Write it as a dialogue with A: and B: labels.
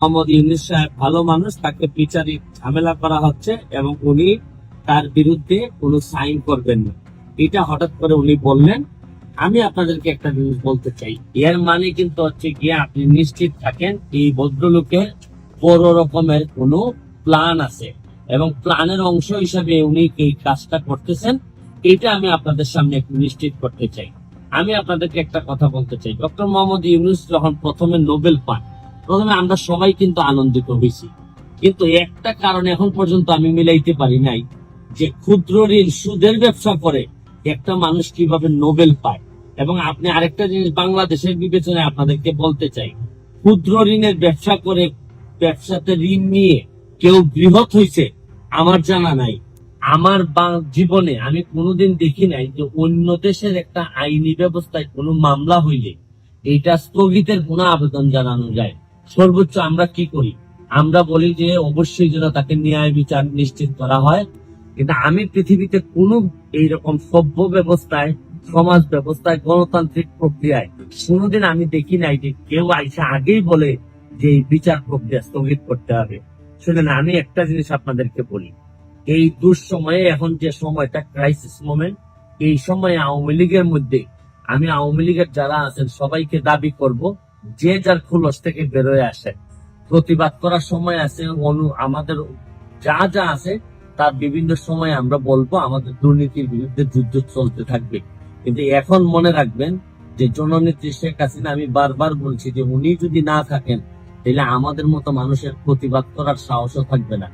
A: মোহাম্মদ ইউনূস সাহেব ভালো মানুষ, তাকে বিচারিক ঝামেলা করা হচ্ছে এবং উনি তার বিরুদ্ধে কোনো সাইন করবেন না, এটা হঠাৎ করে উনি বললেন। আমি আপনাদেরকে একটা জিনিস বলতে চাই, এর মানে কিন্তু হচ্ছে গিয়ে আপনি নিশ্চিত থাকেন এই ভদ্রলোকের বড় রকমের কোনো প্ল্যান আছে এবং প্ল্যানের অংশ হিসাবে উনি এই কাজটা করতেছেন। এটা আমি আপনাদের সামনে একটু নিশ্চিত করতে চাই। আমি আপনাদেরকে একটা কথা বলতে চাই, ডক্টর মোহাম্মদ ইউনূস যখন প্রথমে নোবেল পান, প্রথমে আমরা সবাই কিন্তু আনন্দিত হয়েছি, কিন্তু একটা কারণ এখন পর্যন্ত আমি মিলাইতে পারি নাই, যে ক্ষুদ্র ঋণ সুদের ব্যবসা করে একটা মানুষ কিভাবে নোবেল পায়। এবং আপনি আরেকটা জিনিস বাংলাদেশের বিবেচনায় আপনাদেরকে বলতে চাই, ক্ষুদ্র ঋণের ব্যবসা করে ব্যবসাতে ঋণ নিয়ে কেউ বৃহৎ হয়েছে আমার জানা নাই। আমার জীবনে আমি কোনোদিন দেখি নাই যে অন্য দেশের একটা আইনি ব্যবস্থায় কোনো মামলা হইলে এইটা স্থগিতের কোনো আবেদন জানানো যায়। সর্বোচ্চ আমরা কি করি, আমরা বলি যে অবশ্যই যেন তাকে ন্যায় বিচার নিশ্চিত করা হয়। কিন্তু আমি পৃথিবীতে কোনো এইরকম সভ্য ব্যবস্থায়, সমাজ ব্যবস্থায়, গণতান্ত্রিক প্রক্রিয়ায় কোনোদিন আমি দেখি নাই যে কেউ আইসা আগেই বলে যে এই বিচার প্রক্রিয়া স্থগিত করতে হবে। শুনেন, আমি একটা জিনিস আপনাদেরকে বলি, এই দুঃসময়ে এখন যে সময়টা ক্রাইসিস মোমেন্ট, এই সময়ে আওয়ামী লীগের মধ্যে আমি আওয়ামী লীগের যারা আছেন সবাইকে দাবি করব, যে যার খোলস থেকে বেরোয় আসে, প্রতিবাদ করার সময় আছে, আমাদের যা যা আছে তার বিভিন্ন সময় আমরা বলবো আমাদের দুর্নীতির বিরুদ্ধে যুদ্ধ চলতে থাকবে। কিন্তু এখন মনে রাখবেন যে জননেত্রী শেখ হাসিনা, আমি বারবার বলছি যে উনি যদি না থাকেন তাহলে আমাদের মতো মানুষের প্রতিবাদ করার সাহসও থাকবে না।